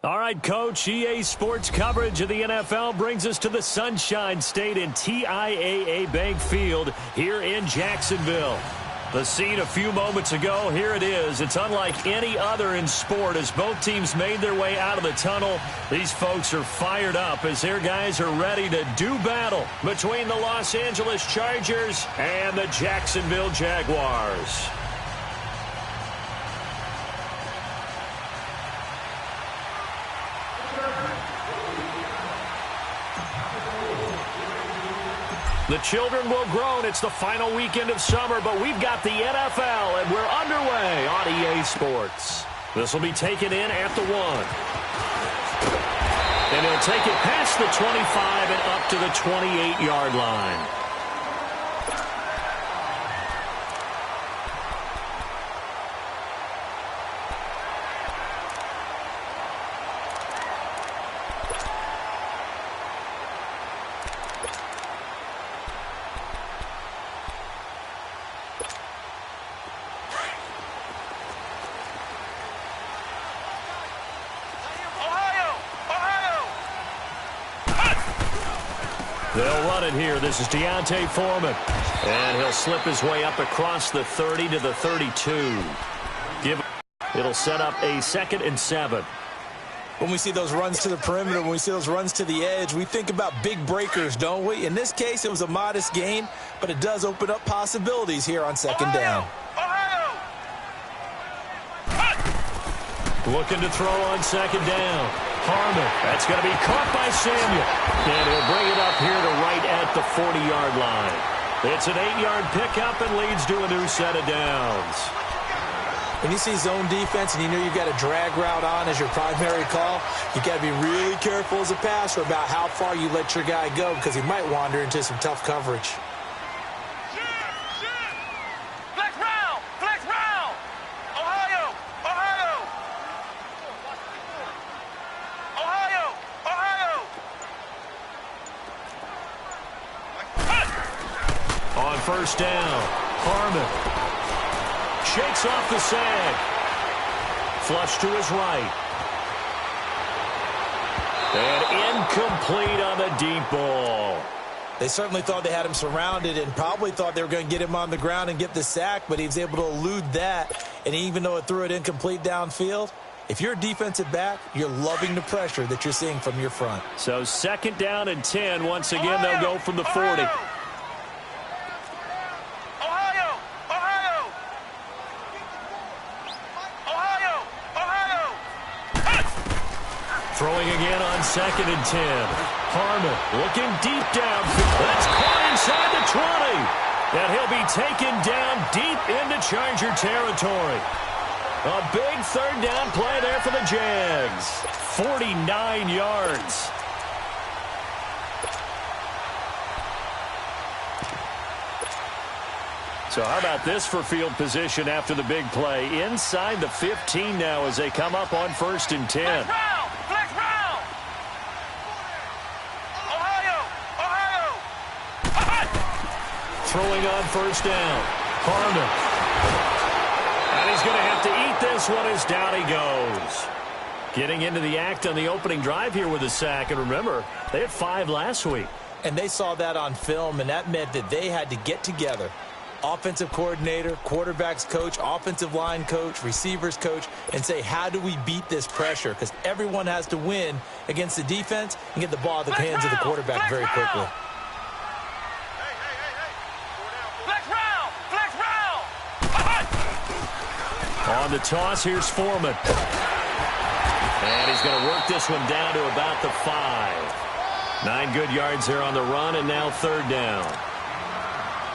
All right, Coach, EA Sports coverage of the NFL brings us to the Sunshine State in TIAA Bank Field here in Jacksonville. The scene a few moments ago, here it is. It's unlike any other in sport as both teams made their way out of the tunnel. These folks are fired up as their guys are ready to do battle between the Los Angeles Chargers and the Jacksonville Jaguars. The children will groan. It's the final weekend of summer, but we've got the NFL, and we're underway on EA Sports. This will be taken in at the 1. And he'll take it past the 25 and up to the 28-yard line. They'll run it here. This is Deontay Foreman. And he'll slip his way up across the 30 to the 32. It'll set up a 2nd and 7. When we see those runs to the perimeter, when we see those runs to the edge, we think about big breakers, don't we? In this case, it was a modest gain, but it does open up possibilities here on 2nd down. Looking to throw on 2nd down. Harmon, that's going to be caught by Samuel. And he'll bring it up here to right at the 40-yard line. It's an 8-yard pickup and leads to a new set of downs. When you see zone defense and you know you've got a drag route on as your primary call, you've got to be really careful as a passer about how far you let your guy go because he might wander into some tough coverage. On 1st down, Harmon shakes off the sag. Flush to his right. And incomplete on the deep ball. They certainly thought they had him surrounded and probably thought they were going to get him on the ground and get the sack, but he was able to elude that. And even though it threw it incomplete downfield, if you're a defensive back, you're loving the pressure that you're seeing from your front. So 2nd down and 10. Once again, they'll go from the 40. Throwing again on 2nd and 10. Harmon looking deep downfield. That's caught inside the 20. And he'll be taken down deep into Charger territory. A big 3rd down play there for the Jags. 49 yards. So how about this for field position after the big play? Inside the 15 now as they come up on 1st and 10. Throwing on 1st down. Harmon. And he's going to have to eat this one as down he goes. Getting into the act on the opening drive here with a sack. And remember, they had 5 last week. And they saw that on film, and that meant that they had to get together. Offensive coordinator, quarterback's coach, offensive line coach, receivers coach, and say, how do we beat this pressure? Because everyone has to win against the defense and get the ball in the hands of the quarterback very quickly. On the toss, here's Foreman. And he's going to work this one down to about the 5. 9 good yards there on the run, and now 3rd down.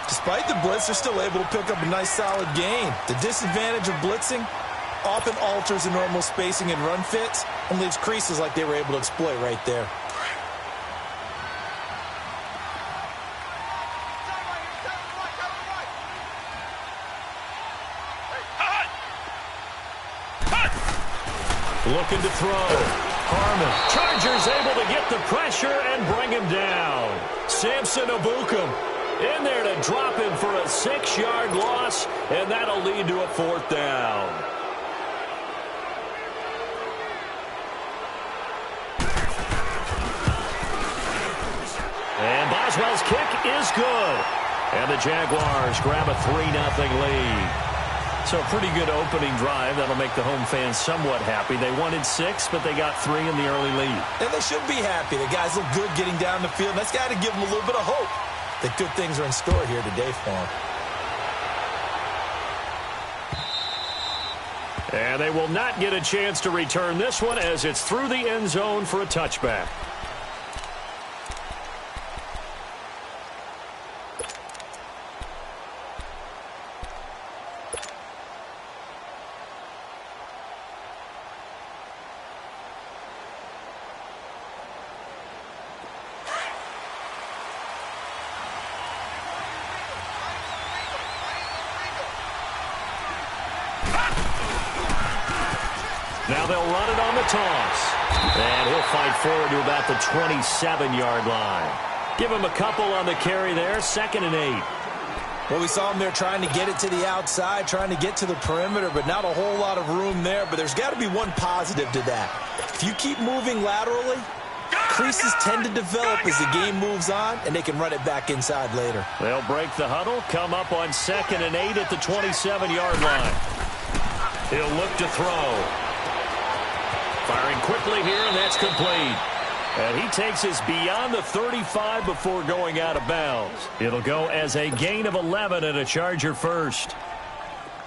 Despite the blitz, they're still able to pick up a nice, solid gain. The disadvantage of blitzing often alters the normal spacing and run fits and leaves creases like they were able to exploit right there. Looking to throw. Harmon. Chargers able to get the pressure and bring him down. Samson Abukum in there to drop him for a 6-yard loss, and that'll lead to a 4th down. Boswell's kick is good. And the Jaguars grab a 3-0 lead. So a pretty good opening drive. That'll make the home fans somewhat happy. They wanted 6, but they got 3 in the early lead. And they should be happy. The guys look good getting down the field. That's got to give them a little bit of hope that good things are in store here today for them. And they will not get a chance to return this one as it's through the end zone for a touchback. Now they'll run it on the toss. And he'll fight forward to about the 27-yard line. Give him a couple on the carry there, 2nd and 8. Well, we saw him there trying to get it to the outside, trying to get to the perimeter, but not a whole lot of room there. But there's got to be one positive to that. If you keep moving laterally, creases tend to develop as the game moves on, and they can run it back inside later. They'll break the huddle, come up on 2nd and 8 at the 27-yard line. He'll look to throw. Firing quickly here, and that's complete. And he takes us beyond the 35 before going out of bounds. It'll go as a gain of 11 and a Charger first.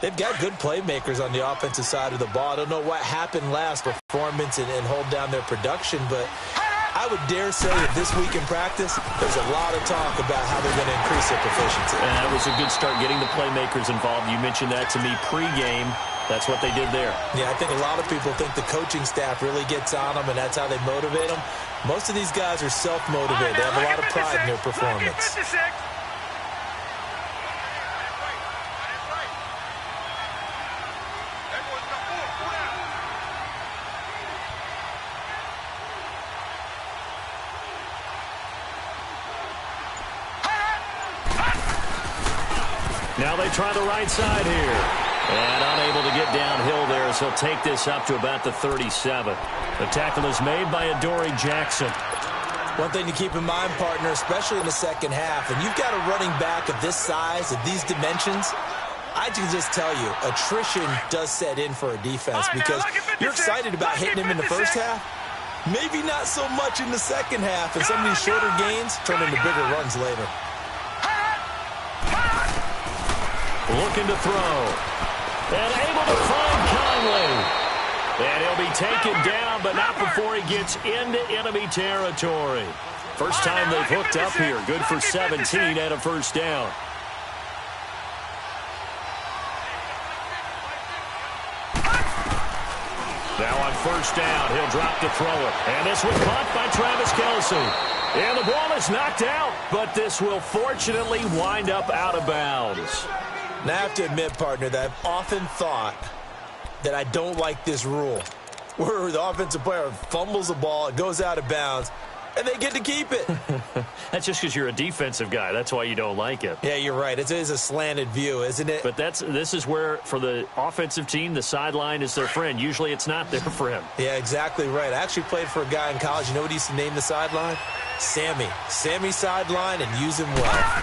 They've got good playmakers on the offensive side of the ball. I don't know what happened last performance and hold down their production, but I would dare say that this week in practice, there's a lot of talk about how they're going to increase their proficiency. And that was a good start getting the playmakers involved. You mentioned that to me pregame. That's what they did there. Yeah, I think a lot of people think the coaching staff really gets on them, and that's how they motivate them. Most of these guys are self-motivated. They have a lot of pride in their performance. Now they try the right side here. And unable to get downhill there, as he'll take this up to about the 37. The tackle is made by Adoree Jackson. One thing to keep in mind, partner, especially in the second half, and you've got a running back of this size, of these dimensions, I can just tell you, attrition does set in for a defense because you're excited about hitting him in the first half. Maybe not so much in the second half, and some of these shorter gains turn into bigger runs later. Looking to throw. And able to find Conley. And he'll be taken down, but not before he gets into enemy territory. First time they've hooked up here. Good for 17 and a first down. Now on first down, he'll drop to throw it. And this one caught by Travis Kelce. And the ball is knocked out, but this will fortunately wind up out of bounds. Now, I have to admit, partner, that I've often thought that I don't like this rule, where the offensive player fumbles the ball, it goes out of bounds, and they get to keep it. That's just because you're a defensive guy. That's why you don't like it. Yeah, you're right. It is a slanted view, isn't it? But this is where, for the offensive team, the sideline is their friend. Usually it's not there for him. Yeah, exactly right. I actually played for a guy in college. You know what he used to name the sideline? Sammy. Sammy sideline, and use him well.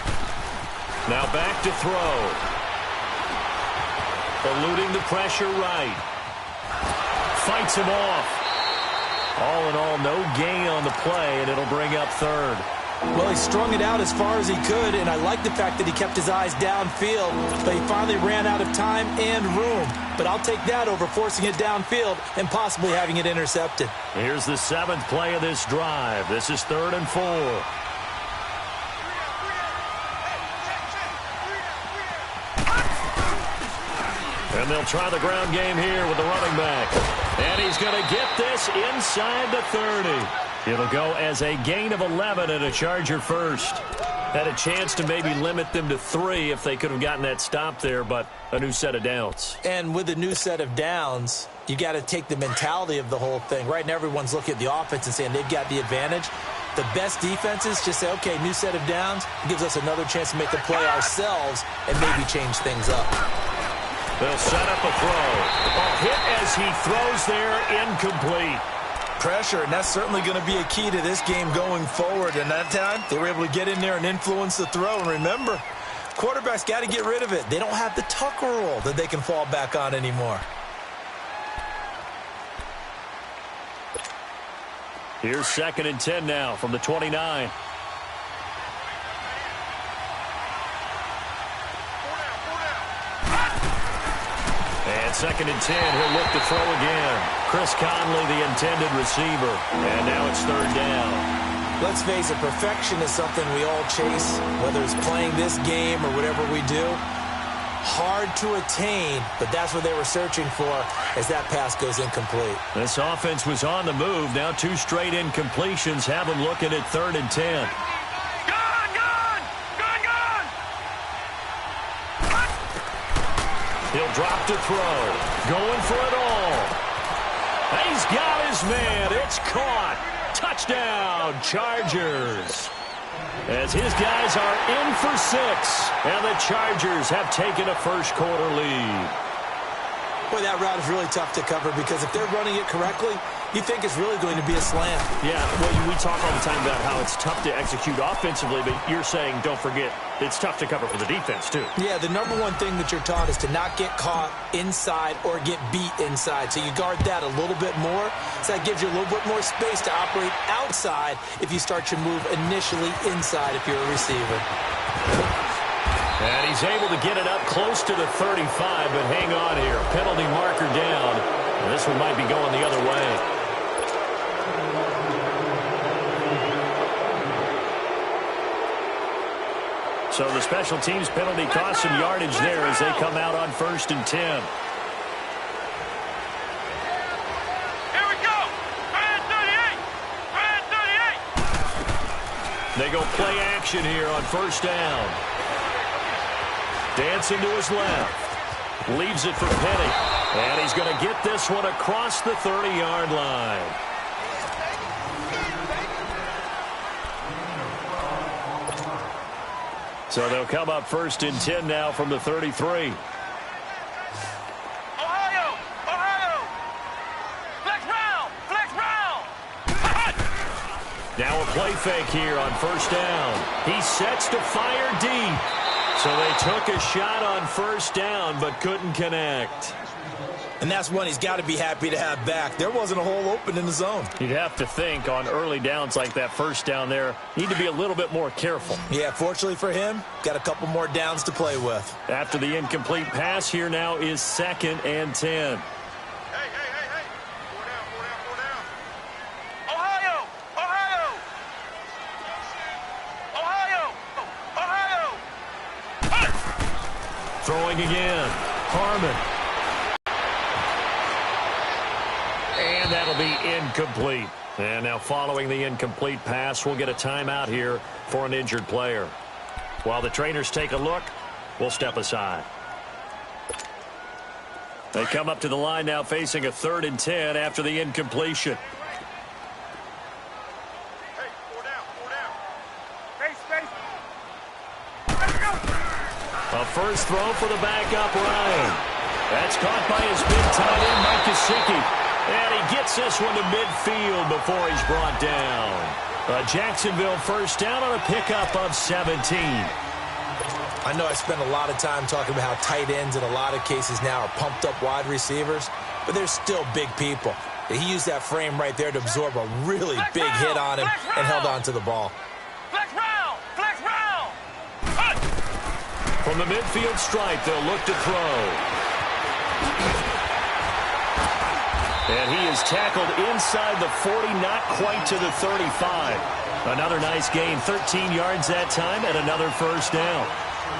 Now back to throw. Eluding the pressure right. Fights him off. All in all, no gain on the play, and it'll bring up third. Well, he strung it out as far as he could, and I like the fact that he kept his eyes downfield, but he finally ran out of time and room. But I'll take that over forcing it downfield and possibly having it intercepted. Here's the 7th play of this drive. This is 3rd and 4. And they'll try the ground game here with the running back. And he's going to get this inside the 30. It'll go as a gain of 11 and a Charger first. Had a chance to maybe limit them to 3 if they could have gotten that stop there, but a new set of downs. And with a new set of downs, you got to take the mentality of the whole thing. Right now, everyone's looking at the offense and saying they've got the advantage. The best defenses just say, okay, new set of downs. It gives us another chance to make a play ourselves and maybe change things up. They'll set up a throw. A hit as he throws there, incomplete. pressure, and that's certainly going to be a key to this game going forward. And that time, they were able to get in there and influence the throw. And remember, quarterbacks got to get rid of it. They don't have the tuck rule that they can fall back on anymore. Here's 2nd and 10 now from the 29. And 2nd and 10, he'll look to throw again. Chris Conley, the intended receiver. And now it's 3rd down. Let's face it, perfection is something we all chase, whether it's playing this game or whatever we do. Hard to attain, but that's what they were searching for as that pass goes incomplete. This offense was on the move. Now 2 straight incompletions have them looking at 3rd and 10. He'll drop to throw. Going for it all. He's got his man. It's caught. Touchdown, Chargers. As his guys are in for 6. And the Chargers have taken a first-quarter lead. Boy, that route is really tough to cover because if they're running it correctly, you think it's really going to be a slant. Yeah, well, we talk all the time about how it's tough to execute offensively, but you're saying, don't forget, it's tough to cover for the defense, too. Yeah, the number one thing that you're taught is to not get caught inside or get beat inside. So you guard that a little bit more. So that gives you a little bit more space to operate outside if you start your move initially inside if you're a receiver. And he's able to get it up close to the 35, but hang on here. Penalty marker down. And this one might be going the other way. So the special teams penalty costs some yardage there as they come out on 1st and 10. Here we go. Brand 38. Brand 38. They go play action here on 1st down. Dancing to his left. Leaves it for Penny. And he's going to get this one across the 30-yard line. So they'll come up 1st and 10 now from the 33. Ohio. Flex round. Now a play fake here on 1st down. He sets to fire deep. So they took a shot on 1st down but couldn't connect. And that's one he's got to be happy to have back. There wasn't a hole open in the zone. You'd have to think on early downs like that 1st down there, need to be a little bit more careful. Yeah, fortunately for him, got a couple more downs to play with. After the incomplete pass, here now is 2nd and 10. Hey. 4 down. Ohio. Throwing again. Harmon. And that'll be incomplete. And now following the incomplete pass, we'll get a timeout here for an injured player. While the trainers take a look, we'll step aside. They come up to the line now facing a 3rd and 10 after the incompletion. Hey, 4 down. Space. A first throw for the backup Ryan. That's caught by his big tight end, Mike Gesicki. And he gets this one to midfield before he's brought down. A Jacksonville 1st down on a pickup of 17. I know I spend a lot of time talking about how tight ends in a lot of cases now are pumped up wide receivers, but they're still big people. He used that frame right there to absorb a really big hit on him and held on to the ball. Flex round. From the midfield stripe, they'll look to throw. And he is tackled inside the 40, not quite to the 35. Another nice gain, 13 yards that time, and another 1st down.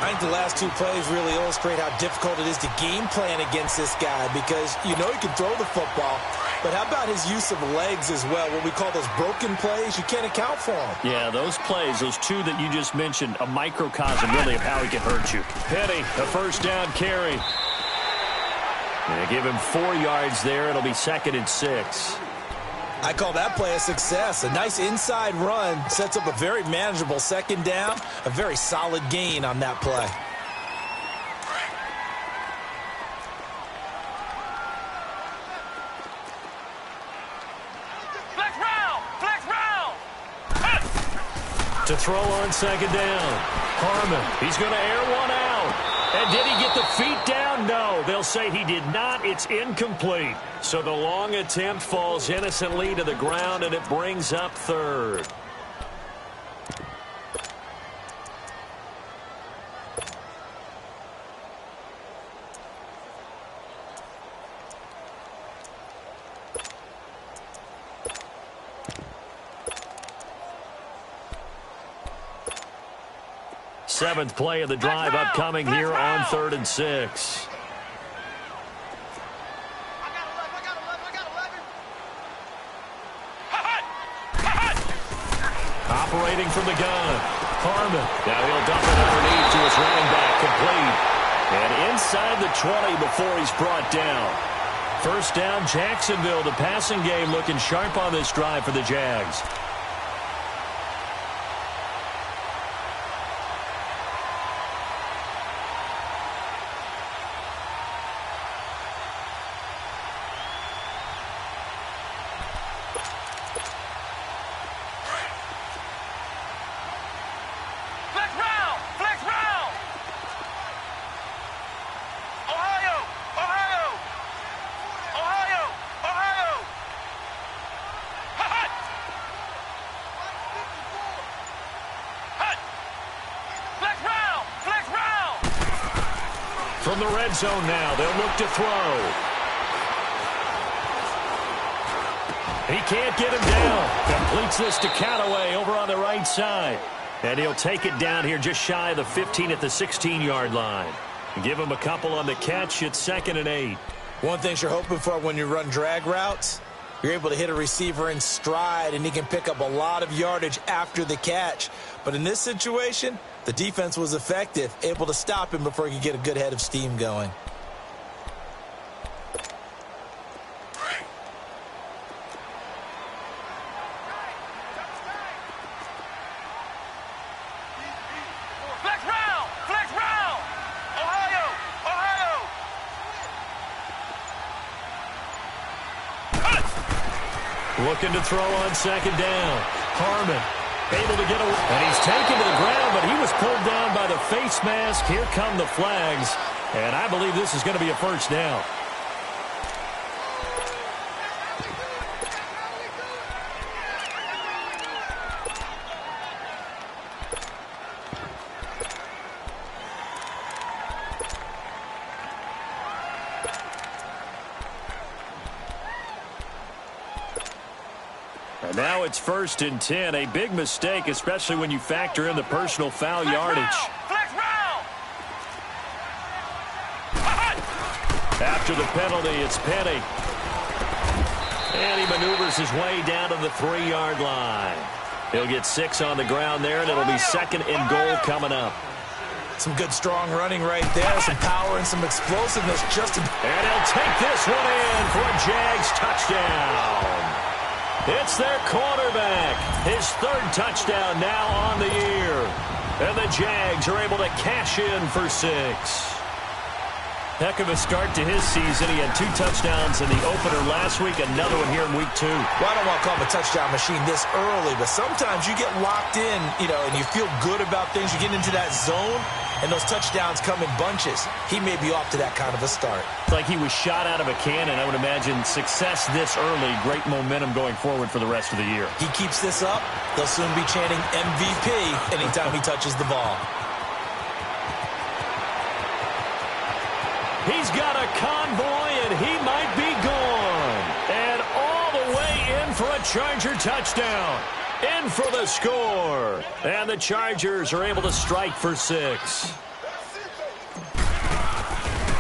I think the last 2 plays really illustrate how difficult it is to game plan against this guy because you know he can throw the football, but how about his use of legs as well? What we call those broken plays, you can't account for them. Yeah, those plays, those 2 that you just mentioned, a microcosm really of how he can hurt you. Penny, a 1st down carry. They give him 4 yards there. It'll be 2nd and 6. I call that play a success. A nice inside run sets up a very manageable 2nd down. A very solid gain on that play. To throw on second down. Harmon, he's going to air one out. And did he get the feet down? No, they'll say he did not. It's incomplete. So the long attempt falls innocently to the ground, and it brings up third. Seventh play of the drive upcoming here on 3rd and 6. Operating from the gun. Harmon. Now he'll dump it underneath to his running back. Complete. And inside the 20 before he's brought down. First down, Jacksonville. The passing game looking sharp on this drive for the Jags. From the red zone now, they'll look to throw. He can't get him down. Completes this to Callaway over on the right side. And he'll take it down here just shy of the 15 at the 16-yard line. Give him a couple on the catch. It's 2nd and 8. One thing you're hoping for when you run drag routes, you're able to hit a receiver in stride, and he can pick up a lot of yardage after the catch. But in this situation, the defense was effective, able to stop him before he could get a good head of steam going. Looking to throw on second down. Harmon able to get away. And he's taken to the ground, but he was pulled down by the face mask. Here come the flags. And I believe this is going to be a first down. And now it's 1st and 10. A big mistake, especially when you factor in the personal foul yardage. After the penalty, it's Penny. And he maneuvers his way down to the 3-yard line. He'll get 6 on the ground there, and it'll be 2nd and goal coming up. Some good, strong running right there. Some power and some explosiveness. And he'll take this one in for a Jags touchdown. It's their quarterback. His 3rd touchdown now on the year. And the Jags are able to cash in for 6. Heck of a start to his season. He had 2 touchdowns in the opener last week, another one here in week 2. Well, I don't want to call him a touchdown machine this early, but sometimes you get locked in, and you feel good about things. You get into that zone, and those touchdowns come in bunches. He may be off to that kind of a start. It's like he was shot out of a cannon. I would imagine success this early, great momentum going forward for the rest of the year. He keeps this up, they'll soon be chanting MVP anytime he touches the ball. He's got a convoy, and he might be gone. And all the way in for a Charger touchdown. In for the score. And the Chargers are able to strike for 6.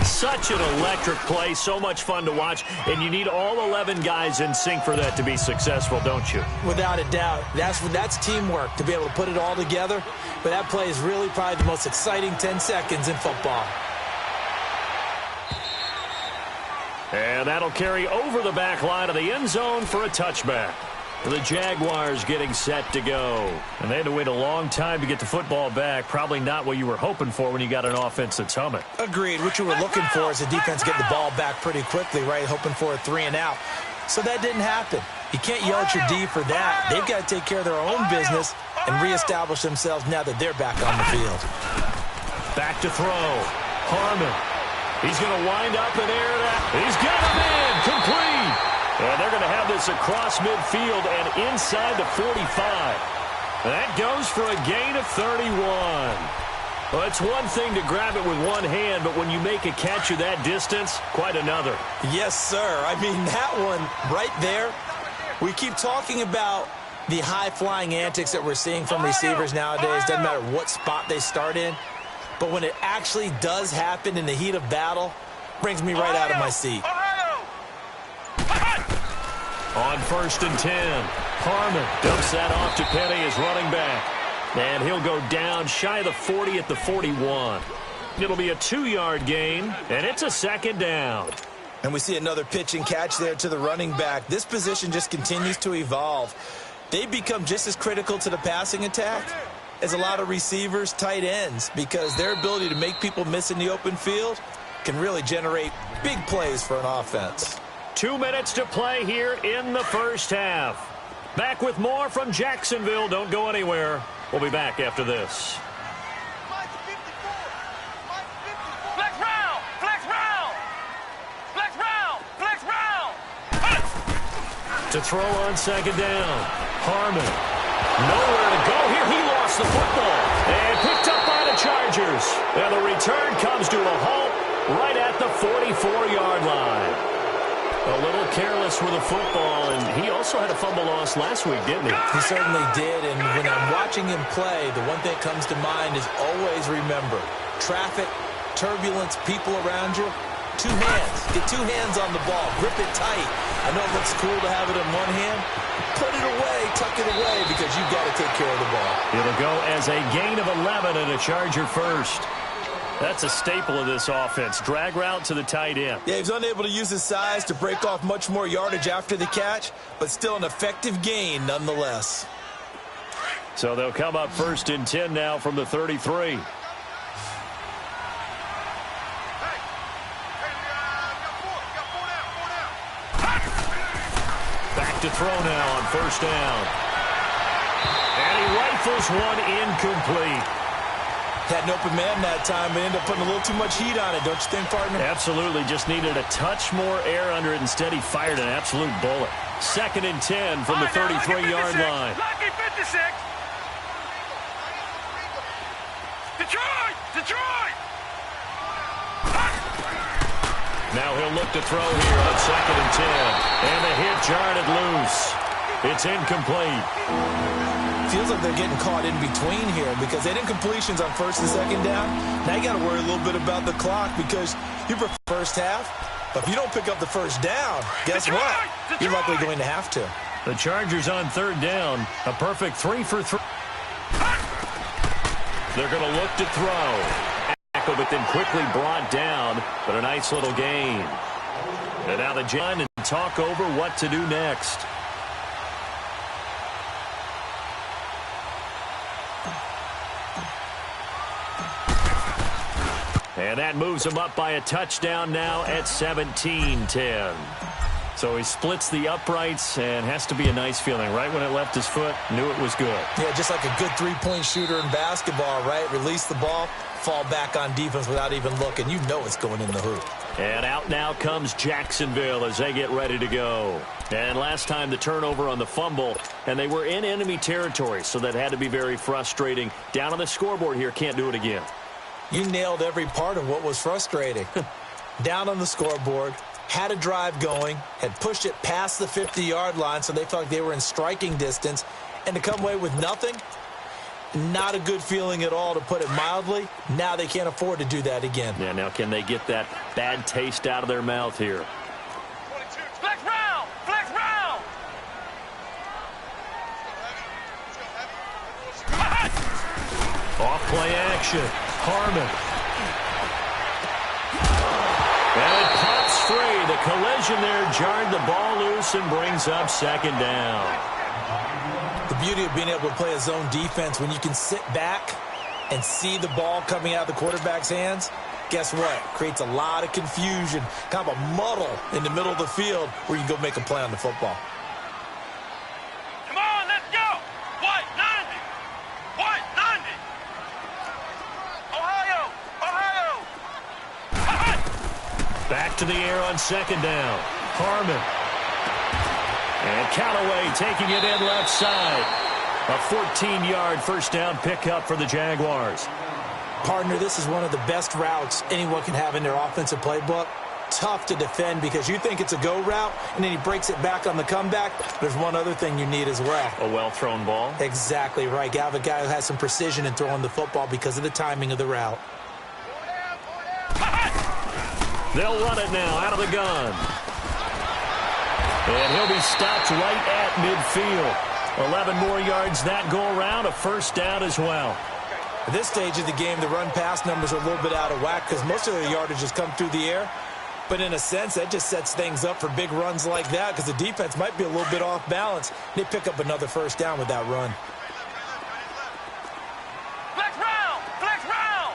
Such an electric play, so much fun to watch, and you need all 11 guys in sync for that to be successful, don't you? Without a doubt. That's teamwork, to be able to put it all together. But that play is really probably the most exciting 10 seconds in football. And that'll carry over the back line of the end zone for a touchback. The Jaguars getting set to go. And they had to wait a long time to get the football back. Probably not what you were hoping for when you got an offense that's humming. Agreed. What you were looking for is the defense getting the ball back pretty quickly, right? Hoping for a 3 and out. So that didn't happen. You can't yell at your D for that. They've got to take care of their own business and reestablish themselves now that they're back on the field. Back to throw. Harmon. He's going to wind up and air that. He's got him in. Complete. And they're going to have this across midfield and inside the 45. That goes for a gain of 31. Well, it's one thing to grab it with one hand, but when you make a catch of that distance, quite another. Yes, sir. I mean, that one right there, we keep talking about the high-flying antics that we're seeing from receivers nowadays. Doesn't matter what spot they start in. But when it actually does happen in the heat of battle, brings me right out of my seat. On 1st and 10, Harmon dumps that off to Penny as running back. And he'll go down shy of the 40 at the 41. It'll be a 2-yard gain, and it's a 2nd down. And we see another pitch and catch there to the running back. This position just continues to evolve. They've become just as critical to the passing attack as a lot of receivers, tight ends, because their ability to make people miss in the open field can really generate big plays for an offense. 2 minutes to play here in the first half. Back with more from Jacksonville. Don't go anywhere. We'll be back after this. Flex round! Flex round! Flex round! Flex round! To throw on 2nd down. Harmon. Nowhere to go here. He lost the football. And picked up by the Chargers. And the return comes to a halt right at the 44-yard line. A little careless with the football, and he also had a fumble loss last week, didn't he? He certainly did, and when I'm watching him play, the one thing that comes to mind is always remember, traffic, turbulence, people around you, 2 hands. Get 2 hands on the ball. Grip it tight. I know it looks cool to have it in one hand. Put it away, tuck it away, because you've got to take care of the ball. It'll go as a gain of 11 and a Charger first. That's a staple of this offense. Drag route to the tight end. Yeah, he's unable to use his size to break off much more yardage after the catch, but still an effective gain nonetheless. So they'll come up 1st and 10 now from the 33. Back to throw now on 1st down. And he rifles one incomplete. Had an open man that time, but ended up putting a little too much heat on it, don't you think, partner? Absolutely. Just needed a touch more air under it. Instead, he fired an absolute bullet. 2nd and 10 from the 33-yard line. Lucky 56. Detroit! Detroit! Now he'll look to throw here on 2nd and 10. And the hit jarred it loose. It's incomplete. Feels like they're getting caught in between here because they didn't completions on 1st and 2nd down. Now you got to worry a little bit about the clock because you prefer first half. But if you don't pick up the 1st down, guess what? You're likely going to have to. The Chargers on 3rd down. A perfect 3 for 3. They're going to look to throw. But then quickly brought down. But a nice little gain. And now the John and talk over what to do next. And that moves him up by a touchdown now at 17-10. So he splits the uprights and has to be a nice feeling. Right when it left his foot, knew it was good. Yeah, just like a good 3-point shooter in basketball, right? Release the ball, fall back on defense without even looking. You know it's going in the hoop. And out now comes Jacksonville as they get ready to go. And last time the turnover on the fumble, and they were in enemy territory, so that had to be very frustrating. Down on the scoreboard here, can't do it again. You nailed every part of what was frustrating. Down on the scoreboard, had a drive going, had pushed it past the 50-yard line so they felt like they were in striking distance, and to come away with nothing, not a good feeling at all, to put it mildly. Now they can't afford to do that again. Yeah, now can they get that bad taste out of their mouth here? Flex round! Flex round! Off play action. Harmon. And it pops free. The collision there jarred the ball loose and brings up 2nd down. The beauty of being able to play a zone defense when you can sit back and see the ball coming out of the quarterback's hands, guess what? Creates a lot of confusion, kind of a muddle in the middle of the field where you can go make a play on the football. Back to the air on second down. Harmon. And Callaway taking it in left side. A 14-yard first down pickup for the Jaguars. Partner, this is one of the best routes anyone can have in their offensive playbook. Tough to defend because you think it's a go route, and then he breaks it back on the comeback. There's one other thing you need as well. A well-thrown ball? Exactly right. You have a guy who has some precision in throwing the football because of the timing of the route. They'll run it now out of the gun. And he'll be stopped right at midfield. 11 more yards that go around, a first down as well. At this stage of the game, the run-pass numbers are a little bit out of whack because most of the yardage has come through the air. But in a sense, that just sets things up for big runs like that because the defense might be a little bit off balance. They pick up another first down with that run. Flex round! Flex round!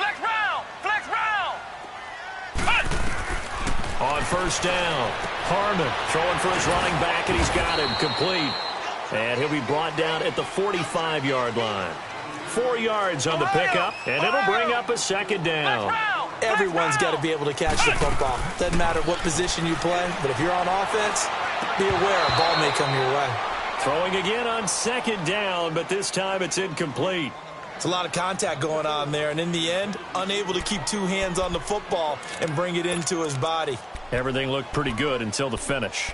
Flex round! Flex round! On first down, Harmon throwing for his running back, and he's got him complete. And he'll be brought down at the 45-yard line. 4 yards on the pickup, and it'll bring up a second down. Everyone's got to be able to catch the football. Doesn't matter what position you play, but if you're on offense, be aware a ball may come your way. Throwing again on second down, but this time it's incomplete. It's a lot of contact going on there, and in the end, unable to keep two hands on the football and bring it into his body. Everything looked pretty good until the finish.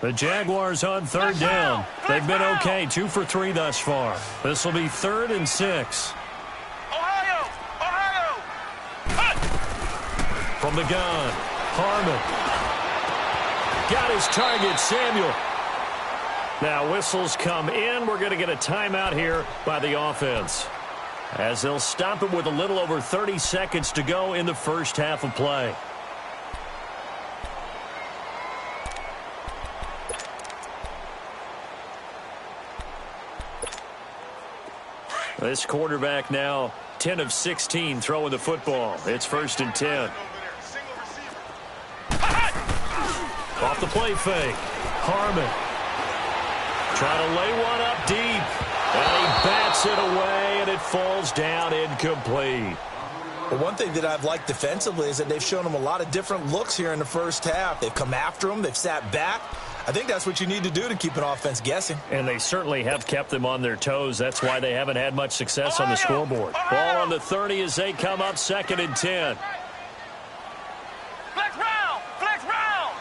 The Jaguars on third down. They've been okay, 2 for 3 thus far. This will be 3rd and 6. Ohio! Ohio! From the gun, Harmon. Got his target, Samuel. Now whistles come in. We're going to get a timeout here by the offense, as they'll stop it with a little over 30 seconds to go in the first half of play. This quarterback now 10 of 16 throwing the football. It's 1st and 10. Off the play fake. Harmon trying to lay one up deep. And he bats it away, and it falls down incomplete. Well, one thing that I've liked defensively is that they've shown him a lot of different looks here in the first half. They've come after him. They've sat back. I think that's what you need to do to keep an offense guessing. And they certainly have kept them on their toes. That's why they haven't had much success on the scoreboard. Ball on the 30 as they come up 2nd and 10. Flex round! Flex round!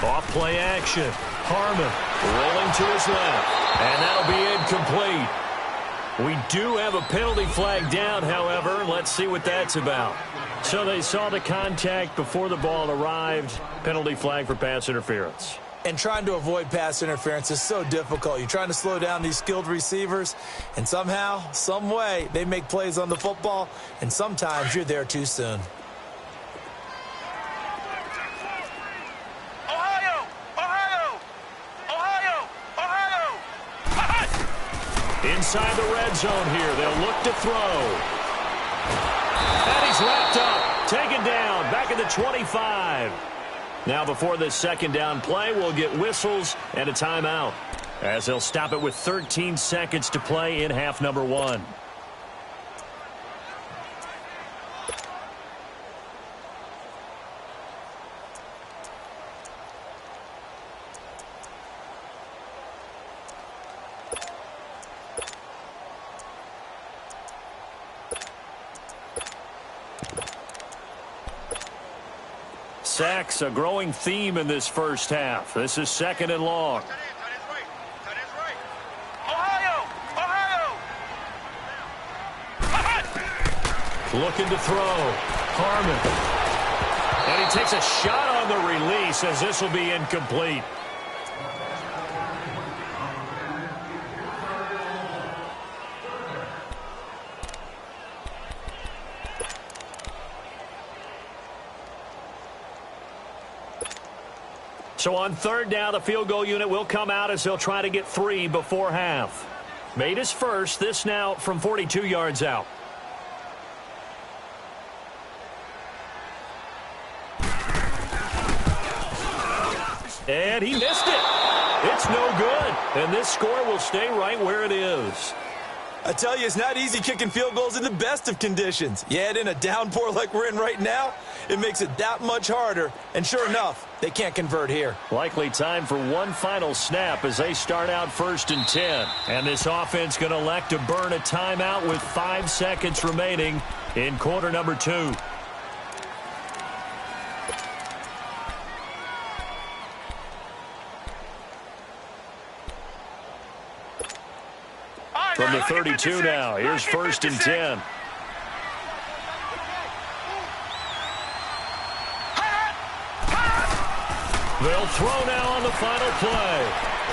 Off play action. Harmon rolling to his left. And that'll be incomplete. We do have a penalty flag down, however. Let's see what that's about. So they saw the contact before the ball arrived. Penalty flag for pass interference. And trying to avoid pass interference is so difficult. You're trying to slow down these skilled receivers, and somehow, some way, they make plays on the football, and sometimes you're there too soon. Ohio! Ohio! Ohio! Ohio! Inside the red zone here. They'll look to throw. And he's wrapped up. Taken down. Back at the 25. Now before this second down play, we'll get whistles and a timeout, as they'll stop it with 13 seconds to play in half number 1. Sacks, a growing theme in this first half. This is 2nd and long. Ohio! Ohio! Looking to throw. Harmon. And he takes a shot on the release, as this will be incomplete. So on third down, the field goal unit will come out as they'll try to get 3 before half. Made his first. This now from 42 yards out. And he missed it. It's no good. And this score will stay right where it is. I tell you, it's not easy kicking field goals in the best of conditions. You add in a downpour like we're in right now, it makes it that much harder. And sure enough, they can't convert here. Likely time for one final snap as they start out 1st and 10. And this offense going to elect to burn a timeout with 5 seconds remaining in quarter number 2. From the 32 now, here's 1st and 10. They'll throw now on the final play.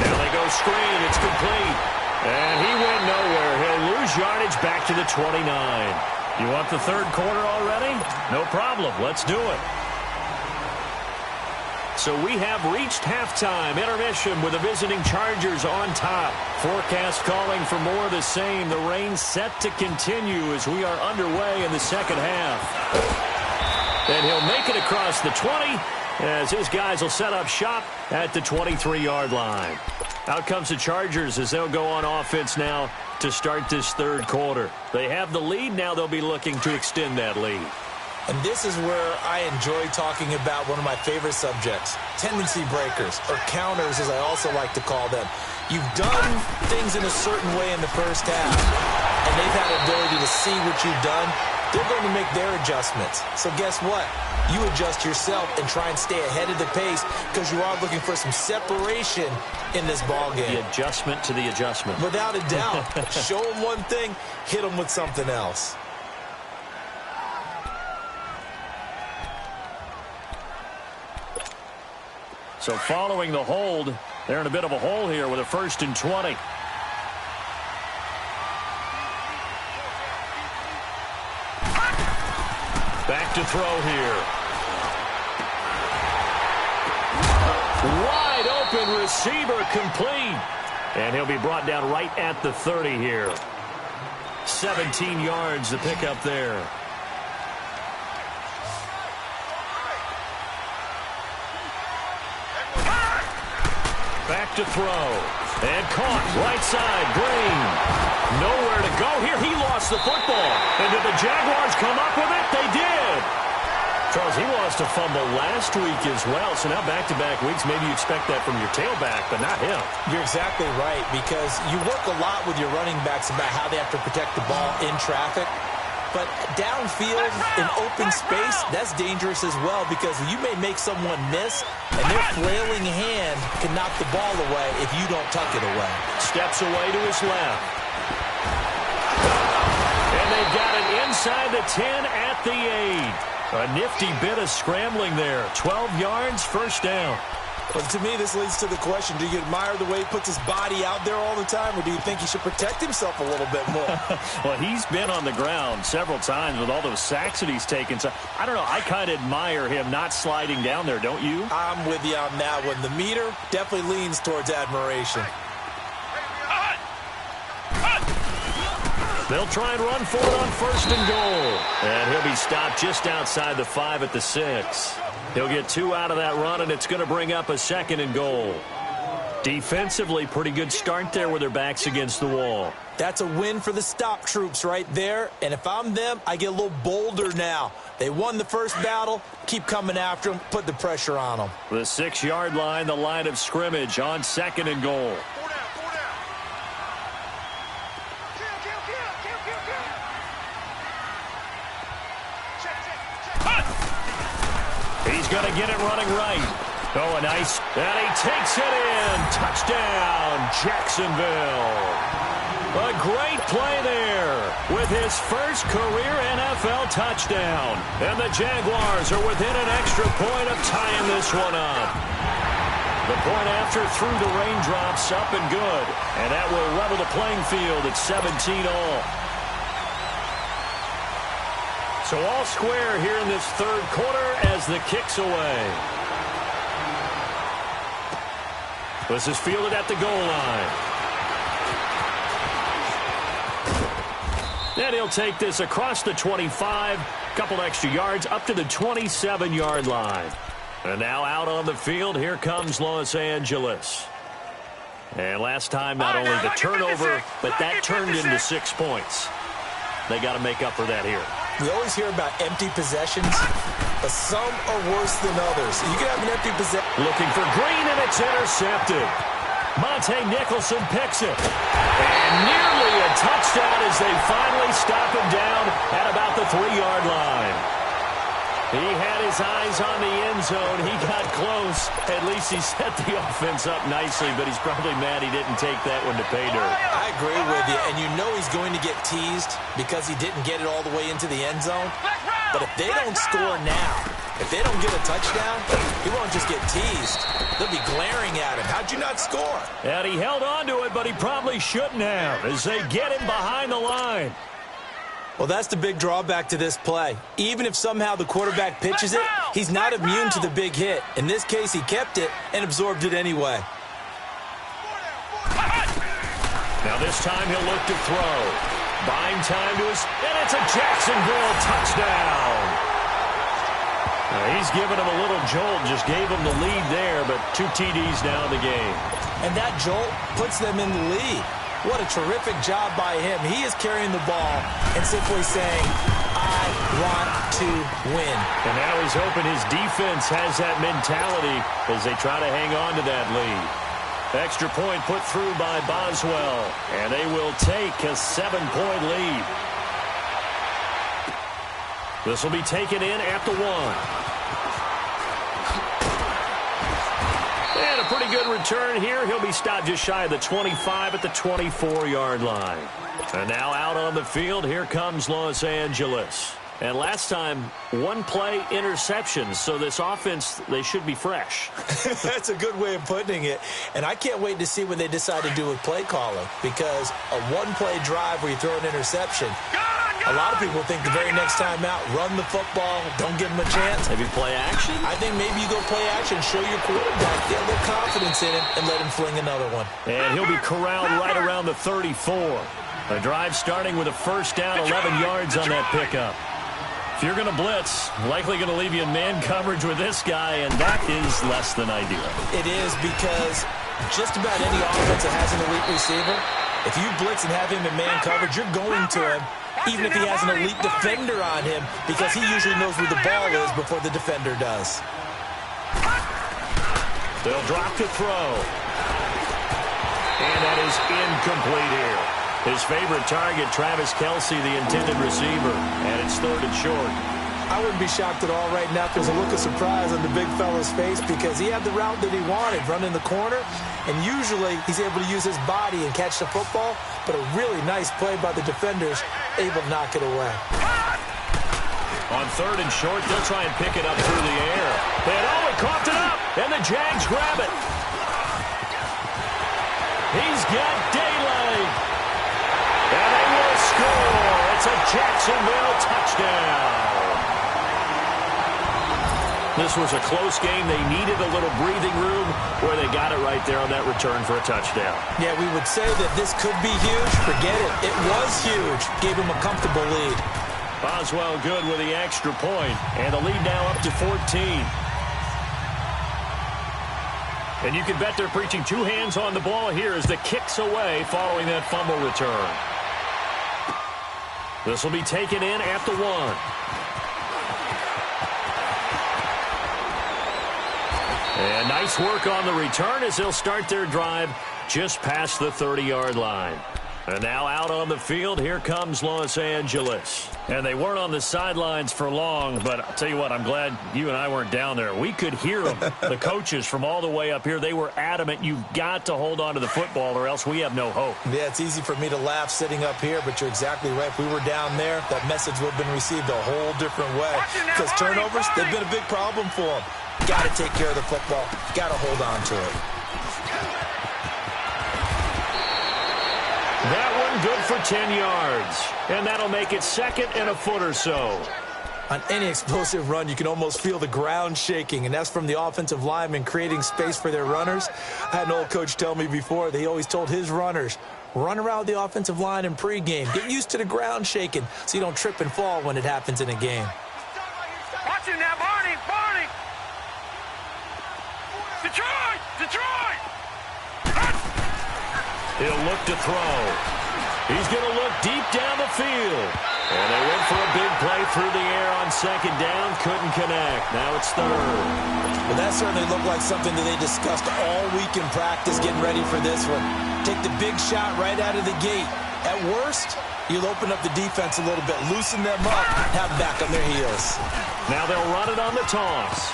Now they go screen. It's complete. And he went nowhere. He'll lose yardage back to the 29. You want the third quarter already? No problem. Let's do it. So we have reached halftime. Intermission with the visiting Chargers on top. Forecast calling for more of the same. The rain set to continue as we are underway in the second half. And he'll make it across the 20 as his guys will set up shop at the 23-yard line. Out comes the Chargers as they'll go on offense now to start this third quarter. They have the lead. Now they'll be looking to extend that lead. And this is where I enjoy talking about one of my favorite subjects, tendency breakers, or counters as I also like to call them. You've done things in a certain way in the first half, and they've had the ability to see what you've done. They're going to make their adjustments. So guess what? You adjust yourself and try and stay ahead of the pace because you are looking for some separation in this ballgame. The adjustment to the adjustment. Without a doubt. Show them one thing, hit them with something else. So following the hold, they're in a bit of a hole here with a 1st and 20. Back to throw here. Wide open receiver complete. And he'll be brought down right at the 30 here. 17 yards to pick up there. Back to throw. And caught. Right side. Green. Nowhere to go here. He lost the football. And did the Jaguars come up with it? They did. Charles, he lost a fumble last week as well. So now back-to-back weeks, maybe you expect that from your tailback, but not him. You're exactly right because you work a lot with your running backs about how they have to protect the ball in traffic. But downfield in open space, that's dangerous as well because you may make someone miss, and their flailing hand can knock the ball away if you don't tuck it away. Steps away to his left. And they've got it inside the 10 at the 8. A nifty bit of scrambling there. 12 yards, 1st down. But to me, this leads to the question, do you admire the way he puts his body out there all the time, or do you think he should protect himself a little bit more? Well, he's been on the ground several times with all those sacks that he's taken. So, I don't know, I kind of admire him not sliding down there, don't you? I'm with you on that one. The meter definitely leans towards admiration. They'll try and run for it on 1st and goal. And he'll be stopped just outside the 5 at the 6. He'll get 2 out of that run, and it's going to bring up a 2nd and goal. Defensively, pretty good start there with their backs against the wall. That's a win for the stop troops right there. And if I'm them, I get a little bolder now. They won the first battle. Keep coming after them. Put the pressure on them. The 6-yard line, the line of scrimmage on 2nd and goal. He's going to get it running right. Oh, a nice. And he takes it in. Touchdown, Jacksonville. A great play there with his first career NFL touchdown. And the Jaguars are within an extra point of tying this one up. The point after through the raindrops up and good. And that will level the playing field at 17 all. So all square here in this third quarter as the kick's away. This is fielded at the goal line. Then he'll take this across the 25, couple extra yards up to the 27-yard line. And now out on the field, here comes Los Angeles. And last time, not only the turnover, but that turned into 6 points. They got to make up for that here. We always hear about empty possessions, but some are worse than others. You can have an empty possession. Looking for Green, and it's intercepted. Monte Nicholson picks it. And nearly a touchdown as they finally stop him down at about the 3-yard line. He had his eyes on the end zone. He got close. At least he set the offense up nicely, but he's probably mad he didn't take that one to pay dirt. I agree with you, and you know he's going to get teased because he didn't get it all the way into the end zone. But if they don't score now, if they don't get a touchdown, he won't just get teased. They'll be glaring at him. How'd you not score? And he held on to it, but he probably shouldn't have as they get him behind the line. Well, that's the big drawback to this play. Even if somehow the quarterback pitches it, he's not immune to the big hit. In this case, he kept it and absorbed it anyway. Now this time he'll look to throw. Buying time to his, and it's a Jacksonville touchdown. He's given him a little jolt, just gave him the lead there, but 2 TDs now in the game. And that jolt puts them in the lead. What a terrific job by him. He is carrying the ball and simply saying, I want to win. And now he's hoping his defense has that mentality as they try to hang on to that lead. Extra point put through by Boswell, and they will take a 7-point lead. This will be taken in at the 1. And a pretty good return here. He'll be stopped just shy of the 25 at the 24-yard line. And now out on the field, here comes Los Angeles. And last time, 1-play interceptions, so this offense, they should be fresh. That's a good way of putting it. And I can't wait to see what they decide to do with play calling, because a 1-play drive where you throw an interception, a lot of people think the very next time out, run the football, don't give them a chance. Maybe play action? I think maybe you go play action, show your quarterback, get a little confidence in him, and let him fling another one. And he'll be corralled right around the 34. A drive starting with a first down, 11 yards on that pickup. If you're going to blitz, likely going to leave you in man coverage with this guy, and that is less than ideal. It is, because just about any offense that has an elite receiver, if you blitz and have him in man coverage, you're going to him, even if he has an elite defender on him, because he usually knows where the ball is before the defender does. They'll drop to throw. And that is incomplete here. His favorite target, Travis Kelce, the intended receiver, and it's 3rd and short. I wouldn't be shocked at all right now if there's a look of surprise on the big fella's face, because he had the route that he wanted, running the corner, and usually he's able to use his body and catch the football, but a really nice play by the defenders, able to knock it away. On 3rd and short, they'll try and pick it up through the air. And he coughed it up, and the Jags grab it. He's got daylight. And they will score. It's a Jacksonville touchdown. This was a close game. They needed a little breathing room where they got it right there on that return for a touchdown. Yeah, we would say that this could be huge. Forget it. It was huge. Gave him a comfortable lead. Boswell good with the extra point. And the lead now up to 14. And you can bet they're preaching 2 hands on the ball here as the kick's away following that fumble return. This will be taken in at the 1. And nice work on the return as they'll start their drive just past the 30-yard line. And now out on the field, here comes Los Angeles. And they weren't on the sidelines for long, but I'll tell you what, I'm glad you and I weren't down there. We could hear them, the coaches from all the way up here. They were adamant, you've got to hold on to the football or else we have no hope. Yeah, it's easy for me to laugh sitting up here, but you're exactly right. If we were down there, that message would have been received a whole different way. Because turnovers, they've been a big problem for them. Got to take care of the football. Got to hold on to it. That one good for 10 yards. And that'll make it 2nd and a foot or so. On any explosive run, you can almost feel the ground shaking, and that's from the offensive linemen creating space for their runners. I had an old coach tell me before, they always told his runners, run around the offensive line in pregame. Get used to the ground shaking so you don't trip and fall when it happens in a game. Watch it now, Barney! Barney! Detroit! Detroit! He'll look to throw. He's going to look deep down the field. And they went for a big play through the air on second down. Couldn't connect. Now it's third. Well, that certainly looked like something that they discussed all week in practice getting ready for this one. Take the big shot right out of the gate. At worst, you'll open up the defense a little bit, loosen them up, have them back on their heels. Now they'll run it on the toss.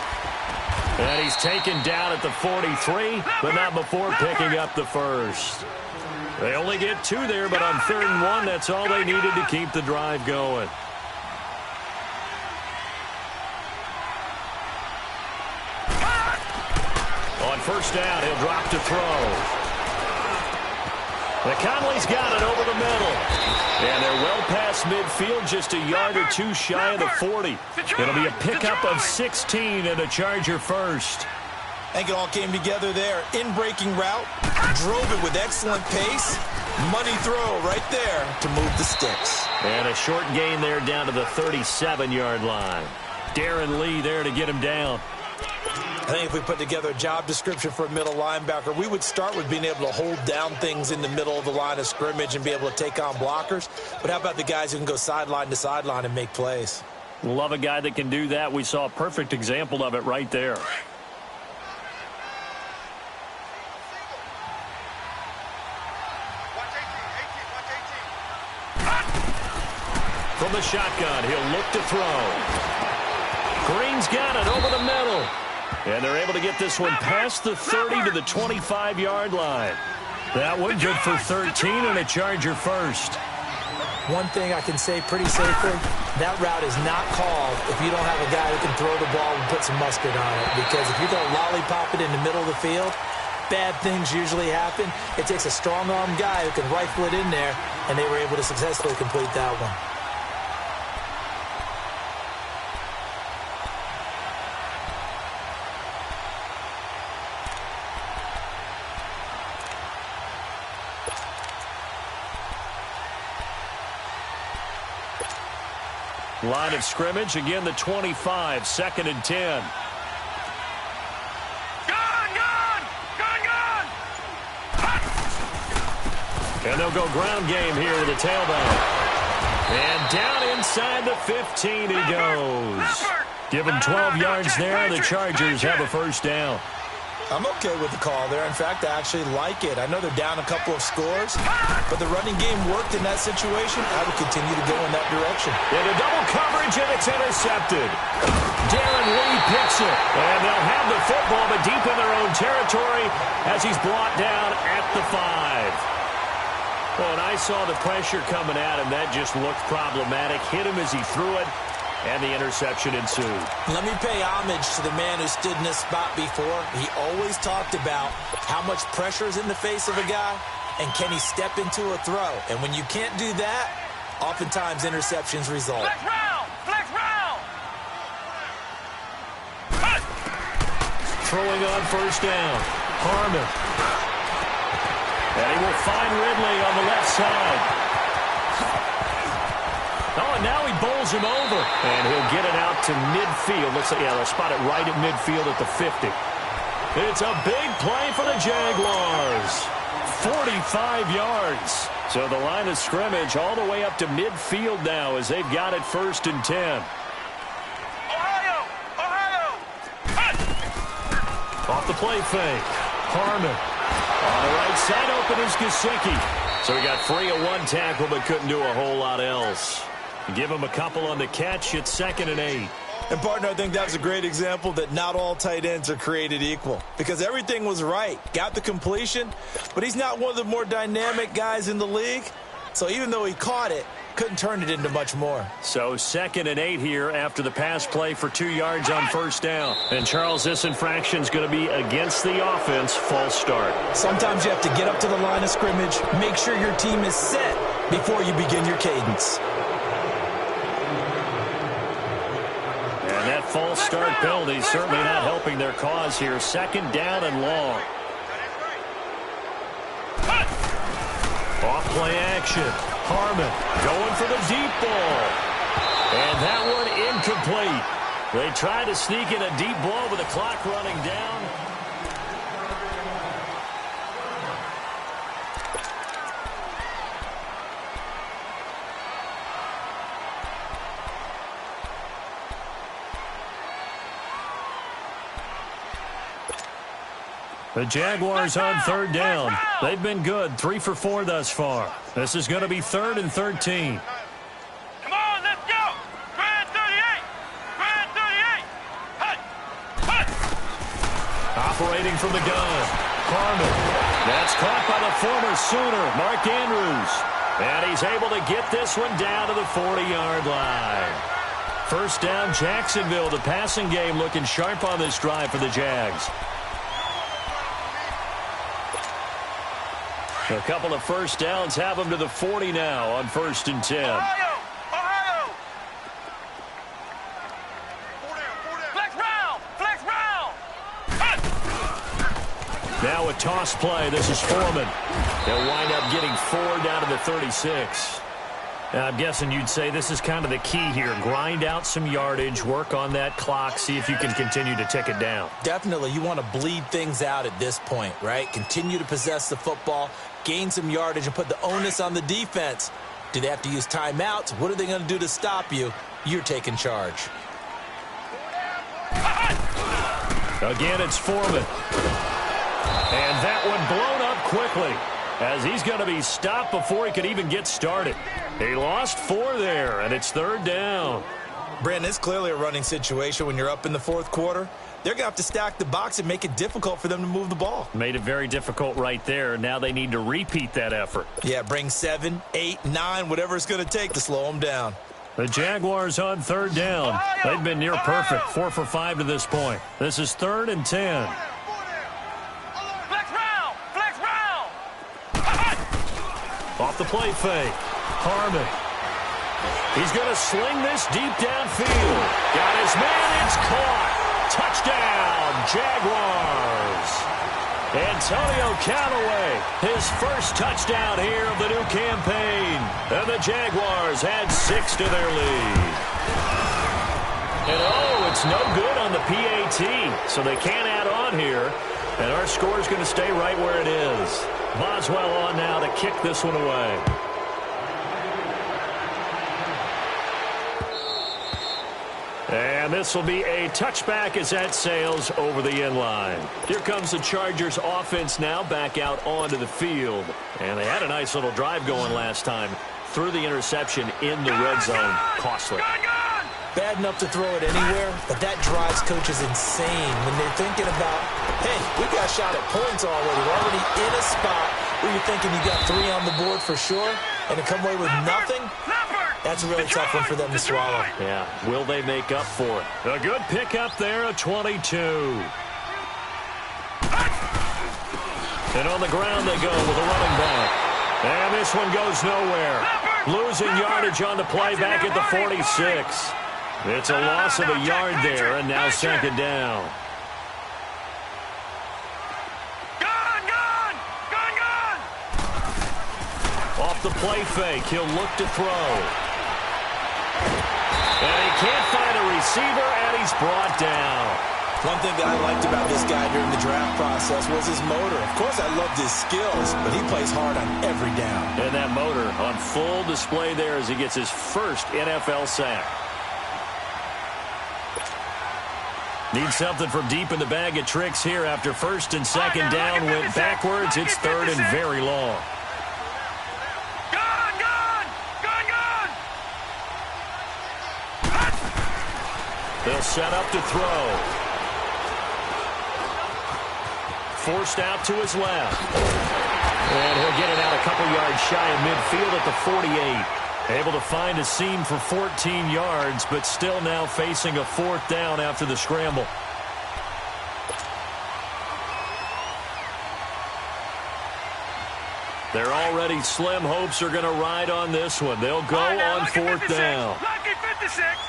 And he's taken down at the 43, but not before picking up the first. They only get 2 there, but on 3rd and 1, that's all they needed to keep the drive going. On first down, he'll drop to throw. McConley's got it over the middle. And they're well past midfield, just a yard or 2 shy of the 40. It'll be a pickup of 16 and a Charger first. I think it all came together there. In-breaking route, drove it with excellent pace. Money throw right there to move the sticks. And a short gain there down to the 37-yard line. Darren Lee there to get him down. I think if we put together a job description for a middle linebacker, we would start with being able to hold down things in the middle of the line of scrimmage and be able to take on blockers. But how about the guys who can go sideline to sideline and make plays? Love a guy that can do that. We saw a perfect example of it right there. From the shotgun, he'll look to throw. Green's got it over the middle. And they're able to get this one past the 30 to the 25-yard line. That one good for 13 and a Charger first. One thing I can say pretty safely, that route is not called if you don't have a guy who can throw the ball and put some mustard on it. Because if you're going to lollipop it in the middle of the field, bad things usually happen. It takes a strong-armed guy who can rifle it in there, and they were able to successfully complete that one. Line of scrimmage, again the 25, 2nd and 10. Gun! And they'll go ground game here with the tailback. And down inside the 15 he goes. Give him 12 yards there, the Chargers have a first down. I'm okay with the call there. In fact, I actually like it. I know they're down a couple of scores, but the running game worked in that situation. I would continue to go in that direction. Into double coverage, and it's intercepted. Darren Lee picks it, and they'll have the football, but deep in their own territory as he's brought down at the 5. Well, and I saw the pressure coming at him. That just looked problematic. Hit him as he threw it. And the interception ensued. Let me pay homage to the man who stood in this spot before. He always talked about how much pressure is in the face of a guy, and can he step into a throw. And when you can't do that, oftentimes interceptions result. Flex round! Throwing on first down. Harmon. And he will find Ridley on the left side. Oh, and now he bowls him over. And he'll get it out to midfield. Looks like, yeah, they'll spot it right at midfield at the 50. It's a big play for the Jaguars. 45 yards. So the line of scrimmage all the way up to midfield now as they've got it 1st and 10. Ohio! Off the play fake. Harmon. On the right side open is Gesicki. So he got free of one tackle but couldn't do a whole lot else. Give him a couple on the catch. It's 2nd and 8. And, partner, I think that was a great example that not all tight ends are created equal. Because everything was right. Got the completion, but he's not one of the more dynamic guys in the league. So even though he caught it, couldn't turn it into much more. So 2nd and 8 here after the pass play for 2 yards on first down. And, Charles, this infraction is going to be against the offense. False start. Sometimes you have to get up to the line of scrimmage, make sure your team is set before you begin your cadence. And that false start penalty is certainly not helping their cause here. 2nd down and long. Off play action. Harmon going for the deep ball. And that one incomplete. They tried to sneak in a deep ball with the clock running down. The Jaguars on third down. They've been good, 3 for 4 thus far. This is going to be 3rd and 13. Come on, let's go. Grand 38. Grand 38. Hut. Hut. Operating from the gun. Harmon. That's caught by the former Sooner, Mark Andrews. And he's able to get this one down to the 40-yard line. First down, Jacksonville. The passing game looking sharp on this drive for the Jags. A couple of first downs have them to the 40 now on 1st and 10. Ohio. Ohio. Flex round. Flex round. Hut. Now a toss play. This is Foreman. They'll wind up getting 4 down to the 36. Now, I'm guessing you'd say this is kind of the key here. Grind out some yardage, work on that clock, see if you can continue to tick it down. Definitely, you want to bleed things out at this point, right? Continue to possess the football, gain some yardage, and put the onus on the defense. Do they have to use timeouts? What are they going to do to stop you? You're taking charge. Again, it's Foreman. And that one blown up quickly, as he's going to be stopped before he could even get started. He lost 4 there, and it's 3rd down. Brandon, it's clearly a running situation when you're up in the 4th quarter. They're going to have to stack the box and make it difficult for them to move the ball. Made it very difficult right there. Now they need to repeat that effort. Yeah, bring 7, 8, 9, whatever it's going to take to slow them down. The Jaguars on 3rd down. They've been near perfect, 4 for 5 to this point. This is 3rd and 10. Flex round. Flex round. Off the play fake. Harmon. He's going to sling this deep downfield. Got his man. It's caught. Touchdown, Jaguars. Antonio Callaway, his first touchdown here of the new campaign. And the Jaguars add 6 to their lead. And oh, it's no good on the PAT, so they can't add on here. And our score is going to stay right where it is. Boswell on now to kick this one away. And this will be a touchback as that sails over the end line. Here comes the Chargers offense now back out onto the field. And they had a nice little drive going last time. Threw the interception in the red zone. Costly. Bad enough to throw it anywhere, but that drives coaches insane when they're thinking about, hey, we got shot at points already. We're already in a spot where you're thinking you got 3 on the board for sure, and to come away with nothing, that's a really tough one for them to swallow. Yeah, will they make up for it? A good pickup there, a 22. And on the ground they go with a running back. And this one goes nowhere. Losing yardage on the play back at the 46. It's a loss of a yard there, and now 2nd down. Off the play fake, he'll look to throw. And he can't find a receiver, and he's brought down. One thing that I liked about this guy during the draft process was his motor. Of course, I loved his skills, but he plays hard on every down. And that motor on full display there as he gets his first NFL sack. Needs something from deep in the bag of tricks here after 1st and 2nd down went backwards. It's 3rd and very long. They'll set up to throw. Forced out to his left. And he'll get it out a couple yards shy of midfield at the 48. Able to find a seam for 14 yards, but still now facing a 4th down after the scramble. Their already slim hopes are going to ride on this one. They'll go on 4th down. Lucky 56.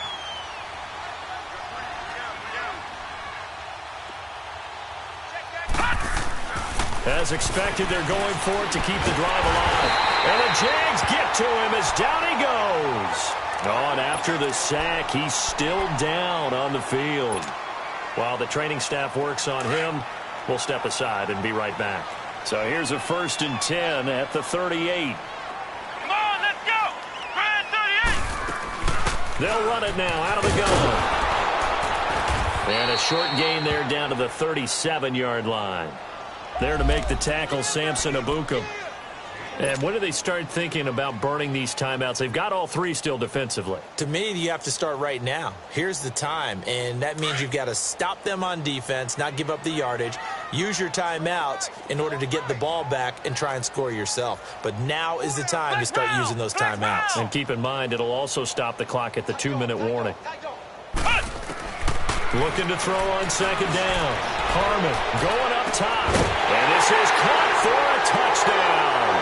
As expected, they're going for it to keep the drive alive. And the Jags get to him as down he goes. On after the sack, he's still down on the field. While the training staff works on him, we'll step aside and be right back. So here's a 1st and 10 at the 38. Come on, let's go. Grand 38. They'll run it now out of the gun. And a short gain there down to the 37-yard line. There to make the tackle, Samson Ebukam. And when do they start thinking about burning these timeouts? They've got all three still defensively. To me, you have to start right now. Here's the time, and that means you've got to stop them on defense, not give up the yardage, use your timeouts in order to get the ball back and try and score yourself. But now is the time to start using those timeouts. And keep in mind, it'll also stop the clock at the 2-minute warning. Looking to throw on second down. Harmon going up top. And this is caught for a touchdown.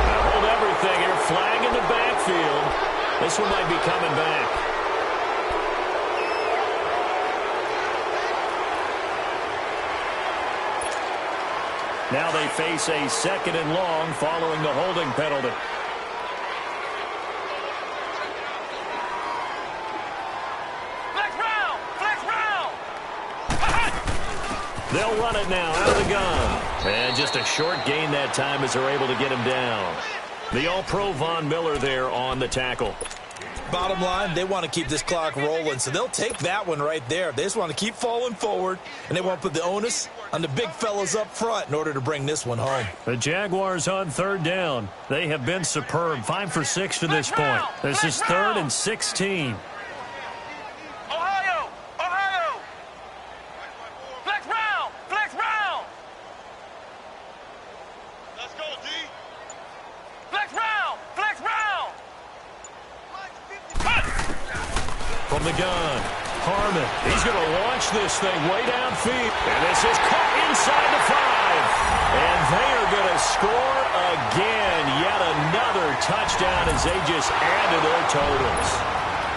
Now hold everything here. Flag in the backfield. This one might be coming back. Now they face a 2nd and long following the holding penalty. They'll run it now out of the gun. And just a short gain that time as they're able to get him down. The All-Pro Von Miller there on the tackle. Bottom line, they want to keep this clock rolling, so they'll take that one right there. They just want to keep falling forward, and they want to put the onus on the big fellas up front in order to bring this one home. The Jaguars on 3rd down. They have been superb. 5 for 6 to this point. This is 3rd and 16. From the gun, Harmon. He's going to launch this thing way downfield. And this is caught inside the 5. And they are going to score again. Yet another touchdown as they just add to their totals.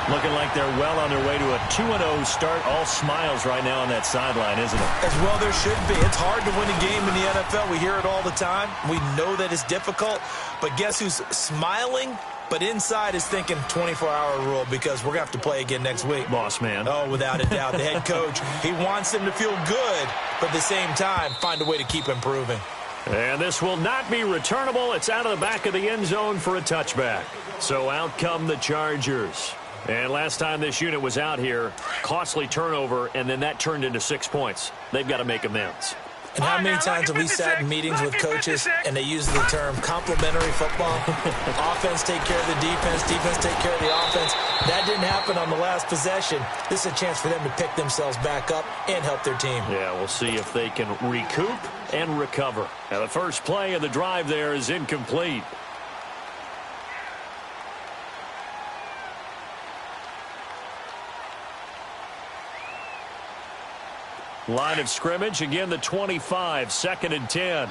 Looking like they're well on their way to a 2-0 start. All smiles right now on that sideline, isn't it? As well there should be. It's hard to win a game in the NFL. We hear it all the time. We know that it's difficult. But guess who's smiling? But inside is thinking 24-hour rule because we're going to have to play again next week. Boss man. Oh, without a doubt. The head coach, he wants them to feel good, but at the same time, find a way to keep improving. And this will not be returnable. It's out of the back of the end zone for a touchback. So out come the Chargers. And last time this unit was out here, costly turnover, and then that turned into 6 points. They've got to make amends. And how many times have we sat in meetings with coaches and they use the term complementary football? Offense take care of the defense, defense take care of the offense. That didn't happen on the last possession. This is a chance for them to pick themselves back up and help their team. Yeah, we'll see if they can recoup and recover. Now the first play of the drive there is incomplete. Line of scrimmage, again the 25, 2nd and 10.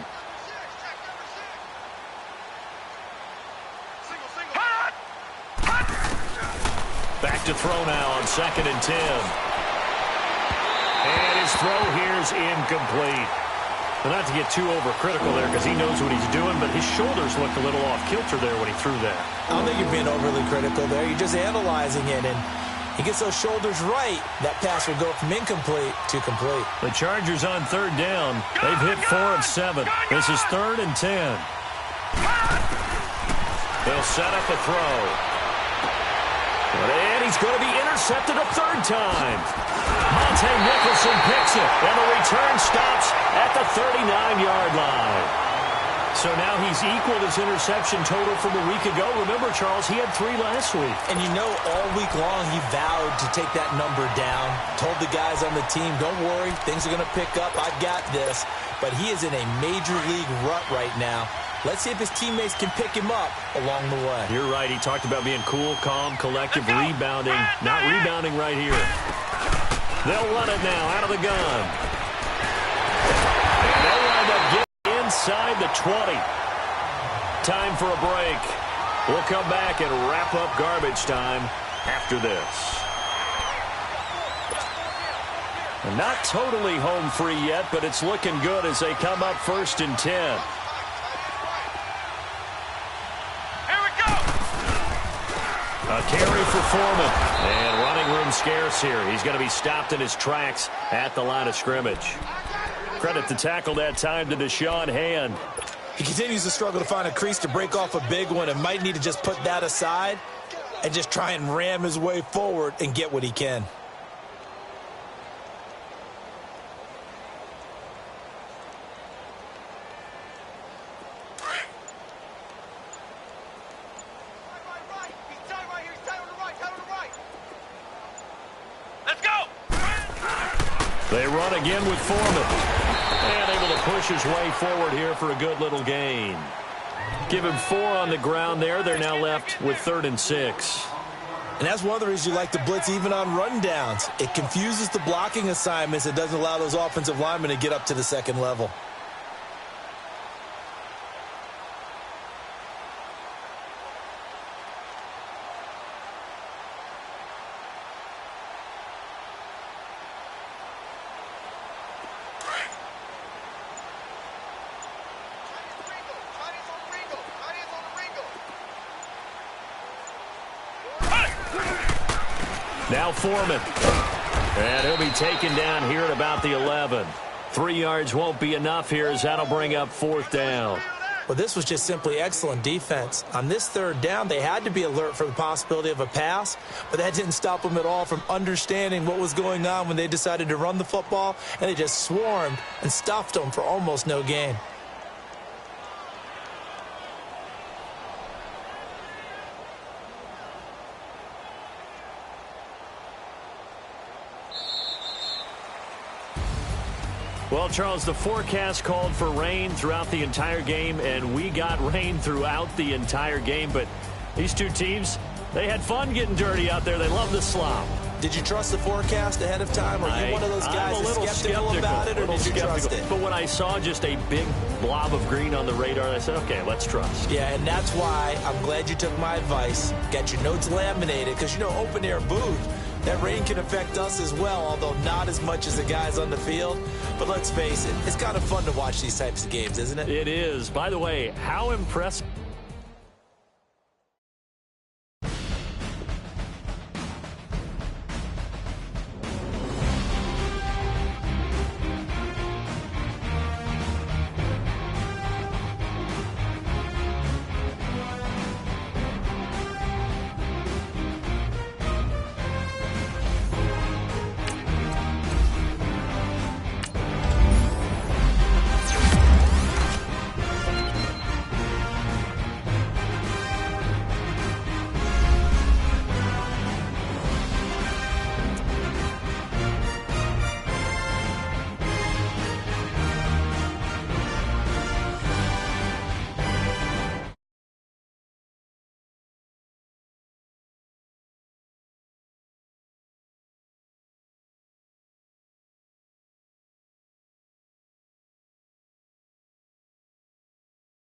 Back to throw now on 2nd and 10. And his throw here is incomplete. Well, not to get too overcritical there because he knows what he's doing, but his shoulders looked a little off kilter there when he threw that. I don't think you're being overly critical there. You're just analyzing it, and he gets those shoulders right, that pass will go from incomplete to complete. The Chargers on 3rd down. They've hit 4 of 7. This is 3rd and 10. They'll set up a throw. And he's going to be intercepted a 3rd time. Monte Nicholson picks it, and the return stops at the 39-yard line. So now he's equaled his interception total from a week ago. Remember, Charles, he had 3 last week. And you know, all week long he vowed to take that number down. Told the guys on the team, don't worry, things are going to pick up. I've got this. But he is in a major league rut right now. Let's see if his teammates can pick him up along the way. You're right. He talked about being cool, calm, collective, rebounding. Not rebounding right here. They'll run it now out of the gun. And they'll wind up getting inside the 20. Time for a break. We'll come back and wrap up garbage time after this. And not totally home free yet, but it's looking good as they come up 1st and 10. A carry for Foreman. And running room scarce here. He's going to be stopped in his tracks at the line of scrimmage. Credit the tackle that time to Deshaun Hand. He continues to struggle to find a crease to break off a big one and might need to just put that aside and just try and ram his way forward and get what he can. They run again with Foreman. And able to push his way forward here for a good little gain. Give him 4 on the ground there. They're now left with 3rd and 6. And that's one of the reasons you like the blitz even on rundowns. It confuses the blocking assignments. It doesn't allow those offensive linemen to get up to the second level. Now Foreman. And he'll be taken down here at about the 11. 3 yards won't be enough here as that'll bring up 4th down. Well, this was just simply excellent defense. On this 3rd down, they had to be alert for the possibility of a pass, but that didn't stop them at all from understanding what was going on when they decided to run the football, and they just swarmed and stuffed them for almost no gain. Well, Charles, the forecast called for rain throughout the entire game, and we got rain throughout the entire game. But these two teams, they had fun getting dirty out there. They love the slop. Did you trust the forecast ahead of time? Are you one of those guys I'm a little skeptical about it, or did you trust it? But when I saw just a big blob of green on the radar, I said, okay, let's trust. Yeah, and that's why I'm glad you took my advice. Get your notes laminated, because, you know, open-air booth, that rain can affect us as well, although not as much as the guys on the field. But let's face it, it's kind of fun to watch these types of games, isn't it? It is. By the way, how impressive